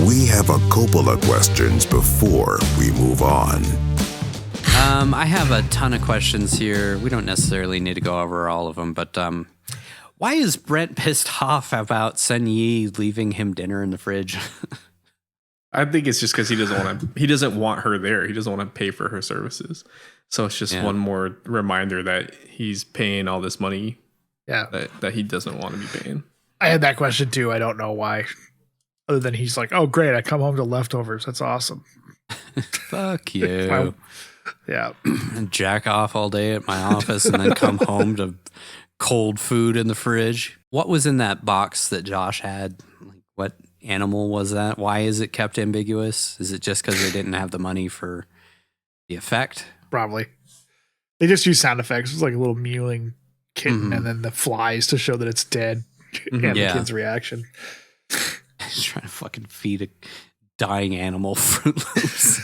We have a Coppola questions before we move on. I have a ton of questions here. We don't necessarily need to go over all of them, but why is Brent pissed off about Sun Yi leaving him dinner in the fridge? I think it's just because he doesn't want her there. He doesn't want to pay for her services. So it's just one more reminder that he's paying all this money that he doesn't want to be paying. I had that question too. I don't know why. Other than he's like, oh, great, I come home to leftovers. That's awesome. Fuck you. Yeah. And jack off all day at my office and then come home to cold food in the fridge. What was in that box that Josh had? Like, what animal was that? Why is it kept ambiguous? Is it just because they didn't have the money for the effect? Probably. They just use sound effects. It's like a little mewing kitten and then the flies to show that it's dead and the kid's reaction. He's trying to fucking feed a dying animal Fruit Loops.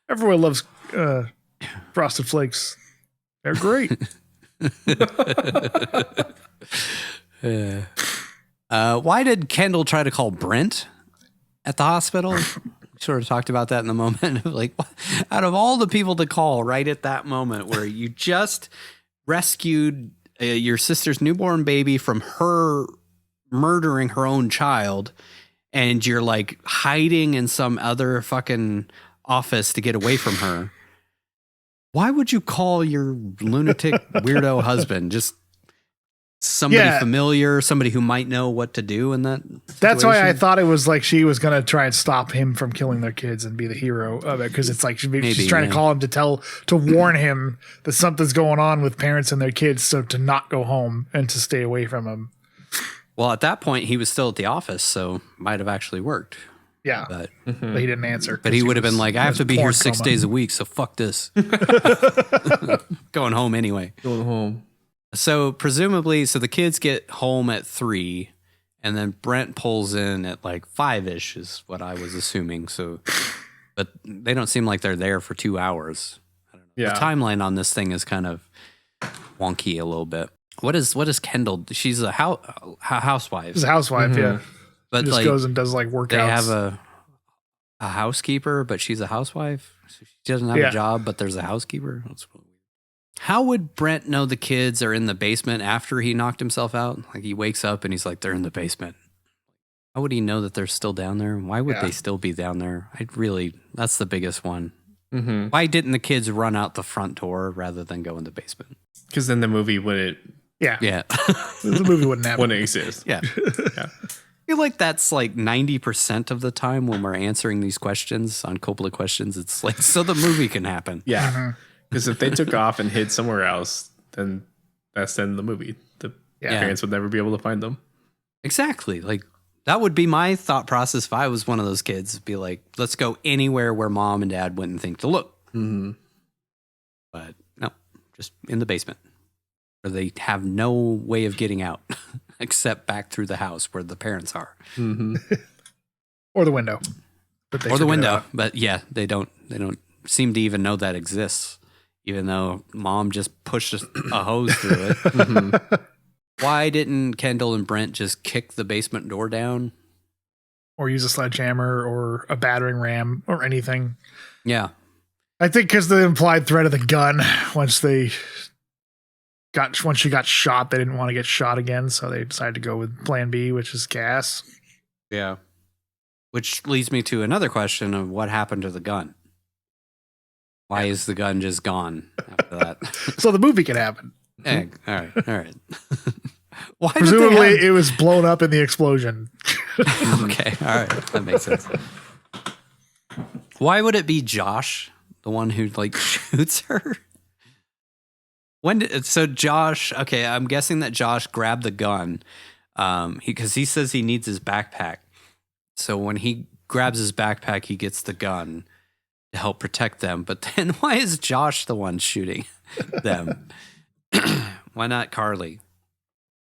Everyone loves Frosted Flakes. They're great. Why did Kendall try to call Brent at the hospital? We sort of talked about that in the moment. Like, out of all the people to call right at that moment where you just rescued your sister's newborn baby from her murdering her own child, and you're like hiding in some other fucking office to get away from her. Why would you call your lunatic weirdo husband? Just somebody familiar, somebody who might know what to do in that situation? That's why I thought it was like she was going to try and stop him from killing their kids and be the hero of it. Because it's like she's trying to call him to warn him that something's going on with parents and their kids, so to not go home and to stay away from him. Well, at that point, he was still at the office, so might have actually worked. Yeah, but he didn't answer. But he would have been like, I have to be here 6 days a week, so fuck this. Going home anyway. Going home. So presumably, the kids get home at 3, and then Brent pulls in at like 5-ish is what I was assuming. So, but they don't seem like they're there for 2 hours. I don't know. Yeah. The timeline on this thing is kind of wonky a little bit. What is Kendall? She's a housewife. She's a housewife, yeah. But she just goes and does like workouts. They have a housekeeper, but she's a housewife. So she doesn't have a job, but there's a housekeeper. That's really weird. How would Brent know the kids are in the basement after he knocked himself out? Like, he wakes up and he's like, they're in the basement. How would he know that they're still down there? Why would they still be down there? That's the biggest one. Mm-hmm. Why didn't the kids run out the front door rather than go in the basement? Because then the movie wouldn't. Yeah. The movie wouldn't happen. Wouldn't exist. Yeah. I feel like that's like 90% of the time when we're answering these questions on Coppola questions. It's like, so the movie can happen. Yeah. Because if they took off and hid somewhere else, then that's the end of the movie. The parents would never be able to find them. Exactly. Like, that would be my thought process if I was one of those kids. It'd be like, let's go anywhere where mom and dad wouldn't think to look. Mm-hmm. But no, just in the basement where they have no way of getting out except back through the house where the parents are. Mm-hmm. Or the window. Or the window. But yeah, they don't seem to even know that exists, even though mom just pushed a hose through it. Mm-hmm. Why didn't Kendall and Brent just kick the basement door down? Or use a sledgehammer or a battering ram or anything. Yeah. I think because the implied threat of the gun, once she got shot, they didn't want to get shot again, so they decided to go with plan B, which is gas. Yeah. Which leads me to another question of what happened to the gun. Why is the gun just gone after that? So the movie can happen. Yeah, all right. Why Presumably it was blown up in the explosion. Okay, all right. That makes sense. Why would it be Josh, the one who like shoots her? Josh, okay, I'm guessing that Josh grabbed the gun because he says he needs his backpack. So when he grabs his backpack, he gets the gun to help protect them. But then why is Josh the one shooting them? Why not Carly?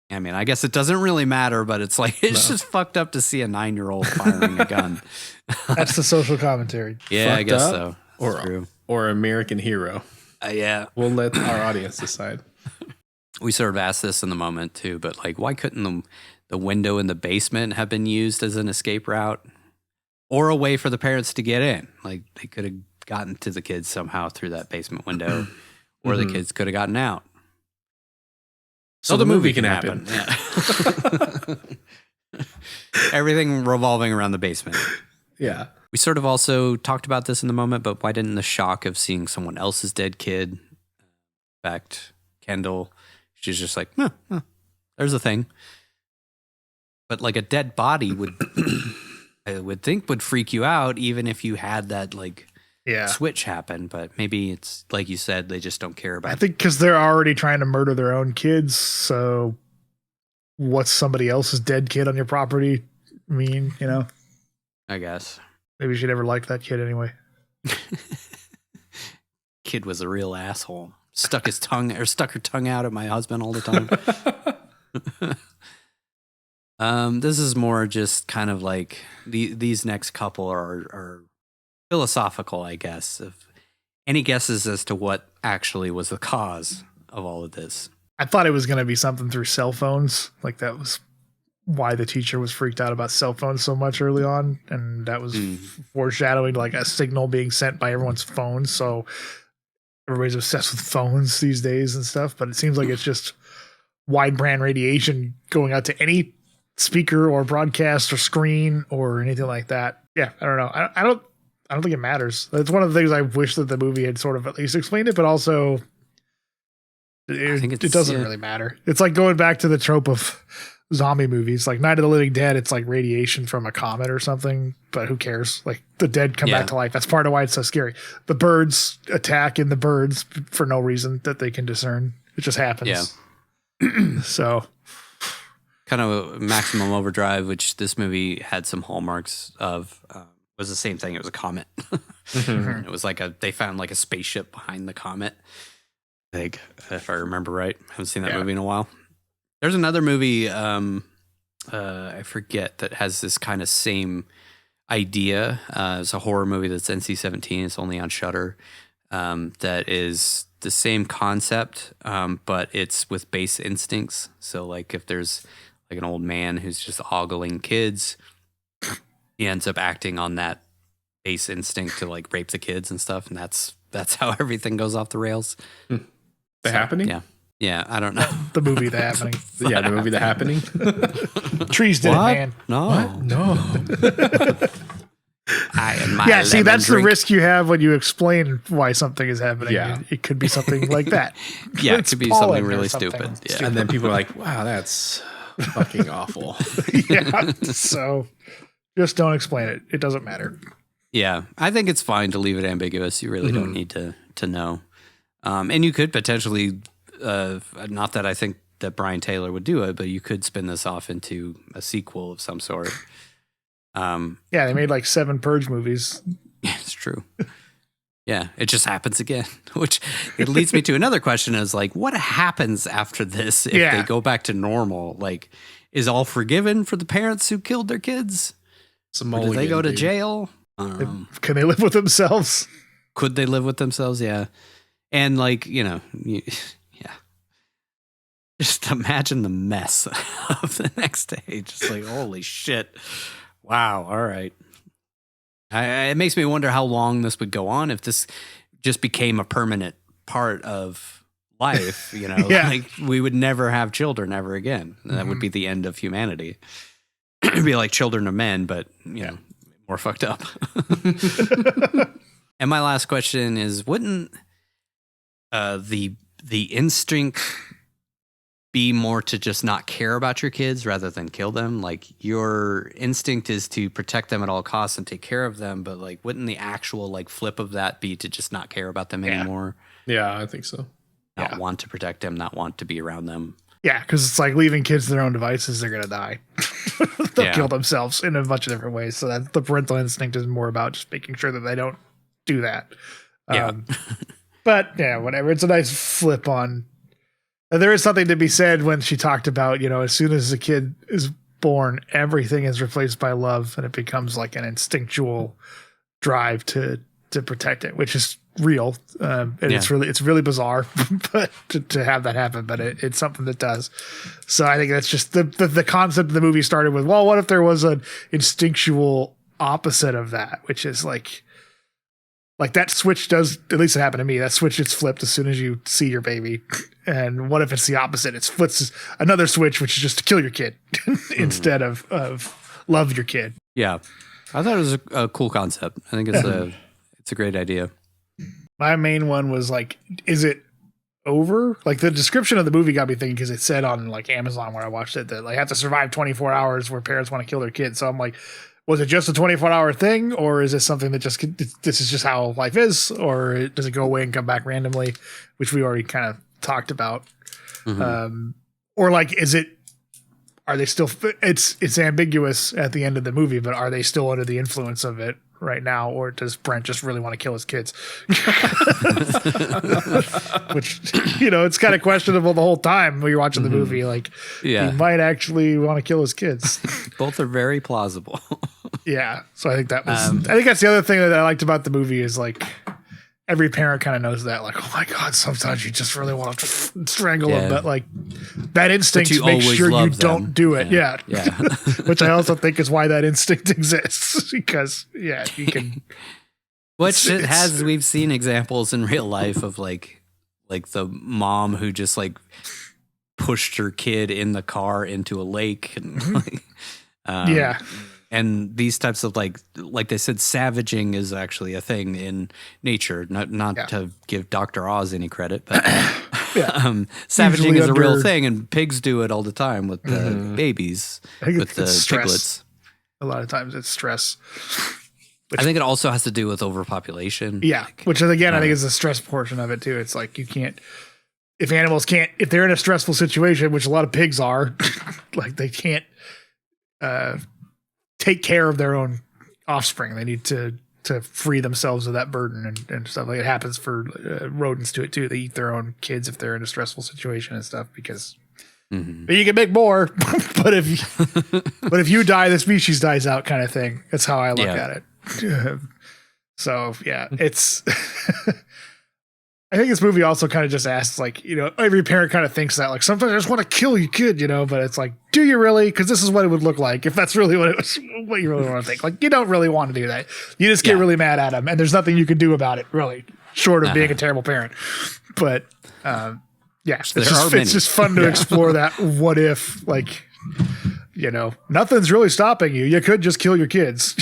I mean, I guess it doesn't really matter, but it's like, it's just fucked up to see a 9-year-old firing a gun. That's the social commentary. Yeah, Fucked I guess up, so. Or American hero. Yeah. We'll let our audience decide. We sort of asked this in the moment too, but like, why couldn't the window in the basement have been used as an escape route or a way for the parents to get in. Like they could have gotten to the kids somehow through that basement window, or the kids could have gotten out. So the movie can happen. Yeah. Everything revolving around the basement. Yeah. We sort of also talked about this in the moment, but why didn't the shock of seeing someone else's dead kid affect Kendall? She's just like, there's a thing. But like a dead body would, I would think would freak you out, even if you had that like switch happen. But maybe it's like you said, they just don't care about it. I think because they're already trying to murder their own kids. So what's somebody else's dead kid on your property mean, you know? I guess. Maybe she never liked that kid anyway. Kid was a real asshole. Stuck her tongue out at my husband all the time. This is more just kind of like these next couple are philosophical, I guess. Any guesses as to what actually was the cause of all of this? I thought it was going to be something through cell phones. Like that was why the teacher was freaked out about cell phones so much early on. And that was foreshadowing like a signal being sent by everyone's phones. So everybody's obsessed with phones these days and stuff. But it seems like it's just wideband radiation going out to any speaker or broadcast or screen or anything like that. Yeah, I don't know. I don't think it matters. It's one of the things I wish that the movie had sort of at least explained it, but also it doesn't really matter. It's like going back to the trope of zombie movies, like Night of the Living Dead. It's like radiation from a comet or something, but who cares? Like the dead come back to life. That's part of why it's so scary. The birds attack in the birds for no reason that they can discern. It just happens. Yeah. So kind of Maximum Overdrive, which this movie had some hallmarks of, was the same thing. It was a comet. It was like they found like a spaceship behind the comet. I think, if I remember right. I haven't seen that movie in a while. There's another movie, I forget, that has this kind of same idea. It's a horror movie that's NC-17. It's only on Shudder. That is the same concept, but it's with base instincts. So like if there's like an old man who's just ogling kids, he ends up acting on that base instinct to like rape the kids and stuff. And that's how everything goes off the rails. The Happening? Yeah. Yeah, I don't know. The movie The Happening. Yeah, the movie The Happening. Trees did it, man. No. What? No. See, that's the risk you have when you explain why something is happening. Yeah. It could be something like that. Yeah, it could be something really stupid. Yeah. And then people are like, wow, that's fucking awful. Yeah. So just don't explain it. It doesn't matter. Yeah. I think it's fine to leave it ambiguous. You really don't need to know. And you could potentially, not that I think that Brian Taylor would do it, but you could spin this off into a sequel of some sort. Yeah, they made like 7 Purge movies. Yeah, it's true. Yeah, it just happens again, which it leads me to another question is like, what happens after this if they go back to normal? Like, is all forgiven for the parents who killed their kids? Or do they go to jail? Can they live with themselves? Could they live with themselves? Yeah. And like, just imagine the mess of the next day. Just like, holy shit. Wow. All right. It makes me wonder how long this would go on if this just became a permanent part of life, like we would never have children ever again. And that would be the end of humanity. It'd be like Children of Men, but, more fucked up. And my last question is, wouldn't the instinct be more to just not care about your kids rather than kill them? Like your instinct is to protect them at all costs and take care of them, but like wouldn't the actual like flip of that be to just not care about them anymore? Yeah, I think so. Not want to protect them, not want to be around them. Yeah, because it's like leaving kids to their own devices, they're gonna die. They'll kill themselves in a bunch of different ways. So that the parental instinct is more about just making sure that they don't do that. But yeah, whatever. It's a nice flip on. There is something to be said when she talked about, as soon as a kid is born, everything is replaced by love and it becomes like an instinctual drive to protect it, which is real, and it's really bizarre, but to have that happen, but it's something that does. So I think that's just the concept of the movie started with. Well, what if there was an instinctual opposite of that, which is like that switch does, at least it happened to me. That switch gets flipped as soon as you see your baby, and what if it's the opposite? It flips another switch, which is just to kill your kid instead of love your kid. Yeah, I thought it was a cool concept. I think it's a great idea. My main one was like, is it over? Like the description of the movie got me thinking, because it said on like Amazon where I watched it that like have to survive 24 hours where parents want to kill their kids. So I'm like, was it just a 24-hour thing, or is this something that this is just how life is, or does it go away and come back randomly, which we already kind of talked about? Mm-hmm. Or like, are they still, it's ambiguous at the end of the movie, but are they still under the influence of it right now, or does Brent just really want to kill his kids? Which, it's kind of questionable the whole time when you're watching the movie. Like, he might actually want to kill his kids. Both are very plausible. Yeah. So I think that was, I think that's the other thing that I liked about the movie is like, every parent kind of knows that, like, oh my God, sometimes you just really want to strangle them, but like that instinct makes sure you don't do it. Yeah. Which I also think is why that instinct exists, because you can. We've seen examples in real life of like the mom who just like pushed her kid in the car into a lake and and these types of like they said, savaging is actually a thing in nature. Not to give Dr. Oz any credit, but savaging is a real thing, and pigs do it all the time with the babies, with the piglets. A lot of times it's stress. I think it also has to do with overpopulation. Yeah, which again I think is the stress portion of it too. It's like you can't. If they're in a stressful situation, which a lot of pigs are, like they can't take care of their own offspring. They need to free themselves of that burden and stuff. Like it happens for rodents to it too. They eat their own kids if they're in a stressful situation and stuff, because you can make more, but if you die, the species dies out, kind of thing. That's how I look at it. So it's. I think this movie also kind of just asks, like, every parent kind of thinks that, like, sometimes I just want to kill your kid, but it's like, do you really? Because this is what it would look like if that's really what you really want to think. Like, you don't really want to do that. You just get really mad at him, and there's nothing you can do about it, really, short of being a terrible parent. But, it's just fun to explore that what if, like, nothing's really stopping you. You could just kill your kids,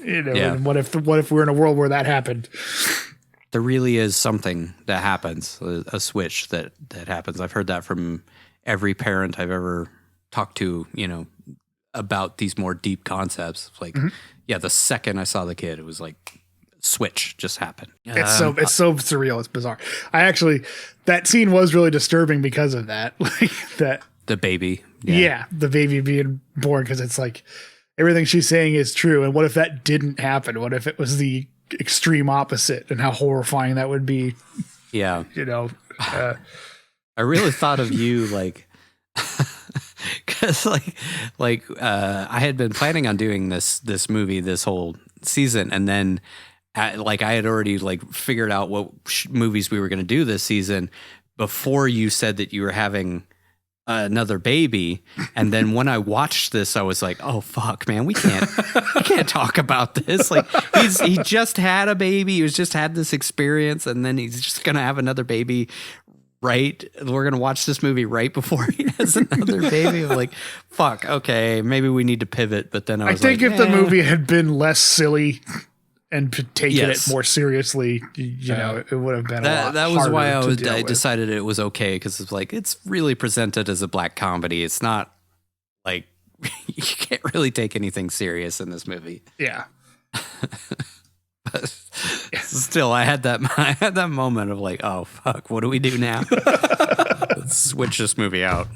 and what if we're in a world where that happened? There really is something that happens, a switch that happens. I've heard that from every parent I've ever talked to, about these more deep concepts. Like, the second I saw the kid, it was like switch just happened. It's so surreal. It's bizarre. That scene was really disturbing because of that. Like that. The baby. Yeah, the baby being born, because it's like everything she's saying is true. And what if that didn't happen? What if it was the extreme opposite, and how horrifying that would be? I really thought of you like because I had been planning on doing this movie this whole season, and then I had already figured out what movies we were going to do this season before you said that you were having another baby. And then when I watched this, I was like, oh fuck, man, we can't talk about this. Like he just had a baby. He was just had this experience, and then he's just going to have another baby. Right. We're going to watch this movie right before he has another baby. I'm like, fuck. Okay. Maybe we need to pivot. But then I think if the movie had been less silly and taken it more seriously, it would have been a lot that was why I decided it was okay, because it's like it's really presented as a black comedy. It's not like you can't really take anything serious in this movie. Yeah. But still, I had that moment of like, oh fuck, what do we do now? Let's switch this movie out.